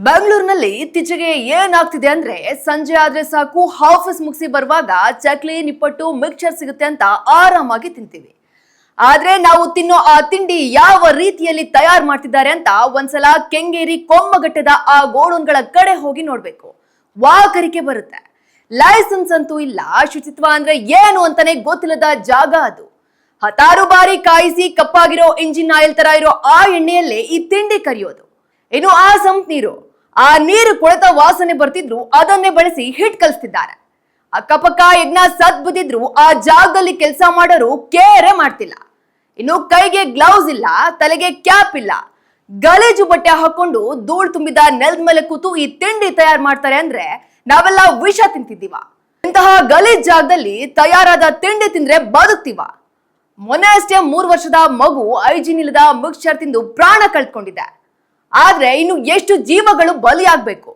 ಬೆಂಗಳೂರಿನಲ್ಲಿ ಇತ್ತೀಚೆಗೆ ಏನಾಗ್ತಿದೆ ಅಂದ್ರೆ ಸಂಜೆ ಆದ್ರೆ ಸಾಕು ಆಫೀಸ್ ಮುಗಿಸಿ ಬರುವಾಗ ಚಕ್ಲಿ ನಿಪ್ಪಟ್ಟು ಮಿಕ್ಸರ್ ಸಿಗುತ್ತೆ ಅಂತ ಆರಾಮಾಗಿ ತಿಂತೀವಿ. ಆದ್ರೆ ನಾವು ತಿನ್ನೋ ಆ ತಿಂಡಿ ಯಾವ ರೀತಿಯಲ್ಲಿ ತಯಾರು ಮಾಡ್ತಿದ್ದಾರೆ ಅಂತ ಒಂದ್ಸಲ ಕೆಂಗೇರಿ ಕೊಮ್ಮಘಟ್ಟದ ಆ ಗೋಡೌನ್ಗಳ ಕಡೆ ಹೋಗಿ ನೋಡ್ಬೇಕು. ವಾಕರಿಕೆ ಬರುತ್ತೆ. ಲೈಸೆನ್ಸ್ ಅಂತೂ ಇಲ್ಲ, ಶುಚಿತ್ವ ಅಂದ್ರೆ ಏನು ಅಂತಾನೆ ಗೊತ್ತಿಲ್ಲದ ಜಾಗ ಅದು. ಹತ್ತಾರು ಬಾರಿ ಕಾಯಿಸಿ ಕಪ್ಪಾಗಿರೋ ಇಂಜಿನ್ ಆಯಿಲ್ ತರ ಇರೋ ಆ ಎಣ್ಣೆಯಲ್ಲೇ ಈ ತಿಂಡಿ ಕರಿಯೋದು. ಇನ್ನು ಆ ಸಂಪ್ ನೀರು, ಆ ನೀರು ಕೊಳೆತ ವಾಸನೆ ಬರ್ತಿದ್ರು ಅದನ್ನೇ ಬಳಸಿ ಹಿಟ್ ಕಲಿಸ್ತಿದ್ದಾರೆ. ಅಕ್ಕಪಕ್ಕ ಯಜ್ಞ ಸತ್ ಬಿದ್ದಿದ್ರು ಆ ಜಾಗದಲ್ಲಿ ಕೆಲಸ ಮಾಡೋರು ಕೇರೆ ಮಾಡ್ತಿಲ್ಲ. ಇನ್ನು ಕೈಗೆ ಗ್ಲೌಸ್ ಇಲ್ಲ, ತಲೆಗೆ ಕ್ಯಾಪ್ ಇಲ್ಲ, ಗಲೀಜು ಬಟ್ಟೆ ಹಾಕೊಂಡು ಧೂಳು ತುಂಬಿದ ನೆಲದ ಮೇಲೆ ಕೂತು ಈ ತಿಂಡಿ ತಯಾರು ಮಾಡ್ತಾರೆ ಅಂದ್ರೆ ನಾವೆಲ್ಲ ವಿಷ ತಿಂತಿದ್ದೀವ? ಇಂತಹ ಗಲೀಜ್ ಜಾಗದಲ್ಲಿ ತಯಾರಾದ ತಿಂಡಿ ತಿಂದ್ರೆ ಬದುಕ್ತೀವ? ಮೊನ್ನೆ ಅಷ್ಟೇ 3 ವರ್ಷದ ಮಗು ಐಜಿನ್ ಇಲ್ಲದ ಮಿಕ್ಸ್ಚರ್ ತಿಂದು ಪ್ರಾಣ ಕಳ್ಕೊಂಡಿದೆ. ಆದ್ರೆ ಇನ್ನು ಎಷ್ಟು ಜೀವಗಳು ಬಲಿಯಾಗಬೇಕು?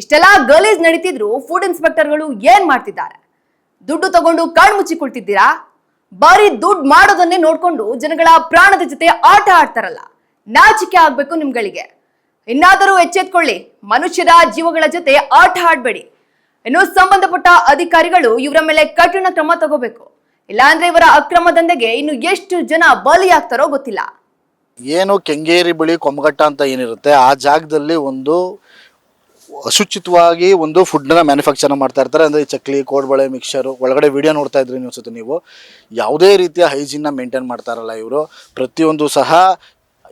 ಇಷ್ಟೆಲ್ಲ ಗಲೀಜ್ ನಡೀತಿದ್ರು ಫುಡ್ ಇನ್ಸ್ಪೆಕ್ಟರ್ಗಳು ಏನ್ ಮಾಡ್ತಿದ್ದಾರೆ? ದುಡ್ಡು ತಗೊಂಡು ಕಣ್ ಮುಚ್ಚಿಕೊಳ್ತಿದ್ದೀರಾ? ಬರೀ ದುಡ್ಡು ಮಾಡೋದನ್ನೇ ನೋಡ್ಕೊಂಡು ಜನಗಳ ಪ್ರಾಣದ ಜೊತೆ ಆಟ ಆಡ್ತಾರಲ್ಲ, ನಾಚಿಕೆ ಆಗ್ಬೇಕು ನಿಮ್ಗಳಿಗೆ. ಇನ್ನಾದರೂ ಎಚ್ಚೆತ್ಕೊಳ್ಳಿ, ಮನುಷ್ಯರ ಜೀವಗಳ ಜೊತೆ ಆಟ ಆಡ್ಬೇಡಿ. ಇನ್ನು ಸಂಬಂಧಪಟ್ಟ ಅಧಿಕಾರಿಗಳು ಇವರ ಮೇಲೆ ಕಠಿಣ ಕ್ರಮ ತಗೋಬೇಕು. ಇಲ್ಲಾಂದ್ರೆ ಇವರ ಅಕ್ರಮ ದಂಧೆಗೆ ಇನ್ನು ಎಷ್ಟು ಜನ ಬಲಿಯಾಗ್ತಾರೋ ಗೊತ್ತಿಲ್ಲ. ಏನು ಕೆಂಗೇರಿ ಬಳಿ ಕೊಮ್ಮಘಟ್ಟ ಅಂತ ಏನಿರುತ್ತೆ ಆ ಜಾಗದಲ್ಲಿ ಒಂದು ಅಶುಚಿತವಾಗಿ ಒಂದು ಫುಡ್ನ ಮ್ಯಾನುಫ್ಯಾಕ್ಚರ್ ಮಾಡ್ತಾ ಇರ್ತಾರೆ. ಅಂದರೆ ಚಕ್ಲಿ, ಕೋಡ್ಬಳೆ, ಮಿಕ್ಸರು ಒಳಗಡೆ ವಿಡಿಯೋ ನೋಡ್ತಾ ಇದ್ರಿ ನೀವು ನೀವು ಯಾವುದೇ ರೀತಿಯ ಹೈಜೀನ್ನ ಮೇಂಟೈನ್ ಮಾಡ್ತಾ ಇರಲ್ಲ ಇವರು. ಪ್ರತಿಯೊಂದು ಸಹ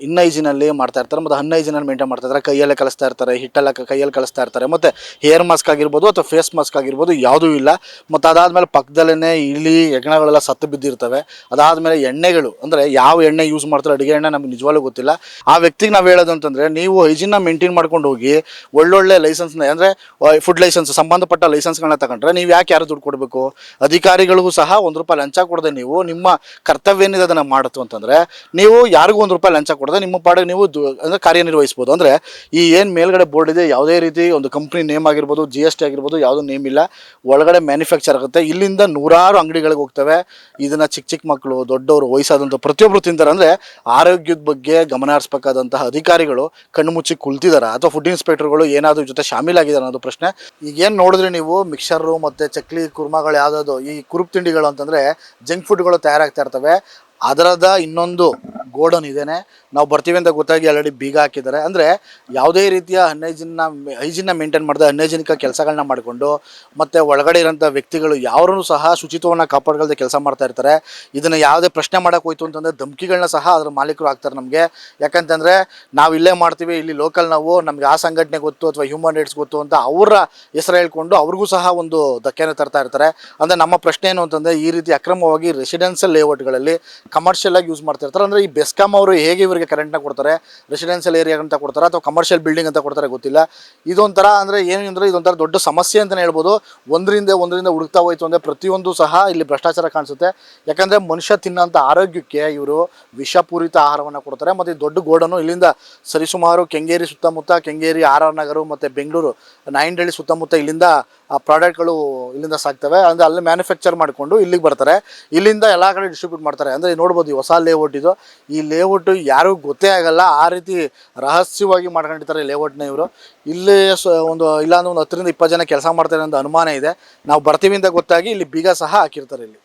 ಇನ್ಹೈಜಿನಲ್ಲಿ ಮಾಡ್ತಾ ಇರ್ತಾರೆ ಮತ್ತು ಅನ್ಹೈಜಿನಲ್ಲಿ ಮೇಂಟೈನ್ ಮಾಡ್ತಾ ಇರ್ತಾರೆ. ಕೈಯಲ್ಲೇ ಕಲಿಸ್ತಾ ಇರ್ತಾರೆ, ಹಿಟ್ಟೆಲ್ಲ ಕೈಯಲ್ಲಿ ಕಲಿಸ್ತಾ ಇರ್ತಾರೆ. ಮತ್ತು ಹೇರ್ ಮಾಸ್ಕ್ ಆಗಿರ್ಬೋದು ಅಥವಾ ಫೇಸ್ ಮಾಸ್ಕ್ ಆಗಿರ್ಬೋದು ಯಾವುದೂ ಇಲ್ಲ. ಮತ್ತು ಅದಾದಮೇಲೆ ಪಕ್ಕದಲ್ಲೇ ಇಲಿ ಹೆಗ್ಣಗಳೆಲ್ಲ ಸತ್ತು ಬಿದ್ದಿರ್ತವೆ. ಅದಾದಮೇಲೆ ಎಣ್ಣೆಗಳು, ಅಂದರೆ ಯಾವ ಎಣ್ಣೆ ಯೂಸ್ ಮಾಡ್ತಾರೆ ಅಡುಗೆ ಎಣ್ಣೆ ನಮಗೆ ನಿಜವಾಗ್ಲೂ ಗೊತ್ತಿಲ್ಲ. ಆ ವ್ಯಕ್ತಿಗೆ ನಾವು ಹೇಳೋದು ಅಂತಂದರೆ, ನೀವು ಹೈಜಿನ್ನ ಮೇಂಟೈನ್ ಮಾಡ್ಕೊಂಡು ಹೋಗಿ ಒಳ್ಳೊಳ್ಳೆ ಲೈಸೆನ್ಸ್ನ, ಅಂದರೆ ಫುಡ್ ಲೈಸೆನ್ಸ್ ಸಂಬಂಧಪಟ್ಟ ಲೈಸೆನ್ಸ್ಗಳನ್ನ ತಗೊಂಡ್ರೆ ನೀವು ಯಾಕೆ ಯಾರು ದುಡ್ಡು ಕೊಡಬೇಕು? ಅಧಿಕಾರಿಗಳಿಗೂ ಸಹ ₹1 ಲಂಚ ಕೊಡದೆ ನೀವು ನಿಮ್ಮ ಕರ್ತವ್ಯ ಏನಿದೆ ಅದನ್ನು ಮಾಡುತ್ತು ಅಂತಂದರೆ ನೀವು ಯಾರಿಗೂ ₹1 ಲಂಚ ಕೊಡದೆ ನಿಮ್ಮ ಪಾಡಿಗೆ ನೀವು ಅಂದರೆ ಕಾರ್ಯನಿರ್ವಹಿಸ್ಬೋದು. ಅಂದರೆ ಈ ಏನು ಮೇಲ್ಗಡೆ ಬೋರ್ಡ್ ಇದೆ, ಯಾವುದೇ ರೀತಿ ಒಂದು ಕಂಪ್ನಿ ನೇಮ್ ಆಗಿರ್ಬೋದು, GST ಆಗಿರ್ಬೋದು, ಯಾವುದೂ ನೇಮ್ ಇಲ್ಲ. ಒಳಗಡೆ ಮ್ಯಾನುಫ್ಯಾಕ್ಚರ್ ಆಗುತ್ತೆ. ಇಲ್ಲಿಂದ ನೂರಾರು ಅಂಗಡಿಗಳಿಗೆ ಹೋಗ್ತವೆ. ಇದನ್ನು ಚಿಕ್ಕ ಮಕ್ಕಳು, ದೊಡ್ಡವರು, ವಯಸ್ಸಾದಂಥ ಪ್ರತಿಯೊಬ್ಬರು ತಿಂತಾರೆ. ಅಂದರೆ ಆರೋಗ್ಯದ ಬಗ್ಗೆ ಗಮನ ಹರಿಸಬೇಕಾದಂತಹ ಅಧಿಕಾರಿಗಳು ಕಣ್ಣು ಮುಚ್ಚಿ ಕುಳಿತಿದ್ದಾರೆ ಅಥವಾ ಫುಡ್ ಇನ್ಸ್ಪೆಕ್ಟರ್ಗಳು ಏನಾದರೂ ಜೊತೆ ಶಾಮೀಲಾಗಿದ್ದಾರೆ ಅನ್ನೋದು ಪ್ರಶ್ನೆ. ಈಗೇನು ನೋಡಿದ್ರೆ ನೀವು ಮಿಕ್ಸರು ಮತ್ತು ಚಕ್ಲಿ, ಕುರ್ಮಾಗಳು ಯಾವುದಾದ್ರು ಈ ಕುರುಪ್ ತಿಂಡಿಗಳು ಅಂತಂದರೆ ಜಂಕ್ ಫುಡ್ಗಳು ತಯಾರಾಗ್ತಾ ಇರ್ತವೆ. ಅದರದ ಇನ್ನೊಂದು ಗೋಡನ್ ಇದೇನೆ. ನಾವು ಬರ್ತೀವಿ ಅಂತ ಗೊತ್ತಾಗಿ ಆಲ್ರೆಡಿ ಬೀಗ ಹಾಕಿದ್ದಾರೆ. ಅಂದರೆ ಯಾವುದೇ ರೀತಿಯ ಹೈಜಿನ್ನ ಮೇಂಟೈನ್ ಮಾಡಿದೆ ಅನ್ಹೈಜಿನಿಕ ಕೆಲಸಗಳನ್ನ ಮಾಡಿಕೊಂಡು ಮತ್ತು ಒಳಗಡೆ ಇರೋಂಥ ವ್ಯಕ್ತಿಗಳು ಯಾರೂ ಸಹ ಶುಚಿತ್ವವನ್ನು ಕಾಪಾಡ್ಕೊಳ್ದೆ ಕೆಲಸ ಮಾಡ್ತಾ ಇರ್ತಾರೆ. ಇದನ್ನು ಯಾವುದೇ ಪ್ರಶ್ನೆ ಮಾಡೋಕೆ ಹೋಯ್ತು ಅಂತಂದರೆ ಧಮಕಿಗಳನ್ನ ಸಹ ಅದರ ಮಾಲೀಕರು ಆಗ್ತಾರೆ ನಮಗೆ. ಯಾಕಂತಂದರೆ ನಾವು ಇಲ್ಲೇ ಮಾಡ್ತೀವಿ, ಇಲ್ಲಿ ಲೋಕಲ್ ನಾವು, ನಮಗೆ ಆ ಸಂಘಟನೆ ಗೊತ್ತು ಅಥವಾ ಹ್ಯೂಮನ್ ರೈಟ್ಸ್ ಗೊತ್ತು ಅಂತ ಅವರ ಹೆಸರು ಹೇಳ್ಕೊಂಡು ಅವ್ರಿಗೂ ಸಹ ಒಂದು ಧಕ್ಕೆನ ತರ್ತಾ ಇರ್ತಾರೆ. ಅಂದರೆ ನಮ್ಮ ಪ್ರಶ್ನೆ ಏನು ಅಂತಂದರೆ, ಈ ರೀತಿ ಅಕ್ರಮವಾಗಿ ರೆಸಿಡೆನ್ಷಿಯಲ್ ಲೇಔಟ್ಗಳಲ್ಲಿ ಕಮರ್ಷಿಯಲ್ ಆಗಿ ಯೂಸ್ ಮಾಡ್ತಾ ಇರ್ತಾರೆ. ಅಂದರೆ ಈ ಬೆಸ್ಕಾಂ ಅವರು ಹೇಗೆ ಇವರಿಗೆ ಕರೆಂಟ್ನ ಕೊಡ್ತಾರೆ, ರೆಸಿಡೆನ್ಷಿಯಲ್ ಏರಿಯಾ ಅಂತ ಕೊಡ್ತಾರೆ ಅಥವಾ ಕಮರ್ಷಿಯಲ್ ಬಿಲ್ಡಿಂಗ್ ಅಂತ ಕೊಡ್ತಾರೆ ಗೊತ್ತಿಲ್ಲ. ಇದೊಂಥರ ಅಂದರೆ ಏನು ಅಂದರೆ ಇದೊಂಥರ ದೊಡ್ಡ ಸಮಸ್ಯೆ ಅಂತಲೇ ಹೇಳ್ಬೋದು. ಒಂದರಿಂದ ಹುಡುಕ್ತಾ ಹೋಯ್ತು ಅಂದರೆ ಪ್ರತಿಯೊಂದು ಸಹ ಇಲ್ಲಿ ಭ್ರಷ್ಟಾಚಾರ ಕಾಣಿಸುತ್ತೆ. ಯಾಕಂದರೆ ಮನುಷ್ಯ ತಿನ್ನೋಂಥ ಆರೋಗ್ಯಕ್ಕೆ ಇವರು ವಿಷಪೂರಿತ ಆಹಾರವನ್ನು ಕೊಡ್ತಾರೆ. ಮತ್ತು ಈ ದೊಡ್ಡ ಗೋಡನು ಇಲ್ಲಿಂದ ಸರಿಸುಮಾರು ಕೆಂಗೇರಿ ಸುತ್ತಮುತ್ತ, ಕೆಂಗೇರಿ RR ನಗರ ಮತ್ತು ಬೆಂಗಳೂರು ನಾಯಂಡಹಳ್ಳಿ ಸುತ್ತಮುತ್ತ ಇಲ್ಲಿಂದ ಆ ಪ್ರಾಡಕ್ಟ್ಗಳು ಇಲ್ಲಿಂದ ಸಾಕ್ತವೆ. ಅಂದರೆ ಅಲ್ಲಿ ಮ್ಯಾನುಫ್ಯಾಕ್ಚರ್ ಮಾಡಿಕೊಂಡು ಇಲ್ಲಿಗೆ ಬರ್ತಾರೆ, ಇಲ್ಲಿಂದ ಎಲ್ಲ ಕಡೆ ಡಿಸ್ಟ್ರಿಬ್ಯೂಟ್ ಮಾಡ್ತಾರೆ. ಅಂದರೆ ನೋಡ್ಬೋದು ಈ ಹೊಸ ಲೇಔಟ್ ಇದು. ಈ ಲೇಔಟು ಯಾರಿಗೂ ಗೊತ್ತೇ ಆಗಲ್ಲ, ಆ ರೀತಿ ರಹಸ್ಯವಾಗಿ ಮಾಡ್ಕೊಂಡಿರ್ತಾರೆ ಲೇಔಟ್ನ ಇವರು. ಇಲ್ಲಿ ಒಂದು ಇಲ್ಲಾಂದ್ರೆ ಒಂದು 10ರಿಂದ 20 ಜನ ಕೆಲಸ ಮಾಡ್ತಾರೆ ಅಂತ ಅನುಮಾನ ಇದೆ. ನಾವು ಬರ್ತೀವಿ ಅಂತ ಗೊತ್ತಾಗಿ ಇಲ್ಲಿ ಬೀಗ ಸಹ ಹಾಕಿರ್ತಾರೆ ಇಲ್ಲಿ.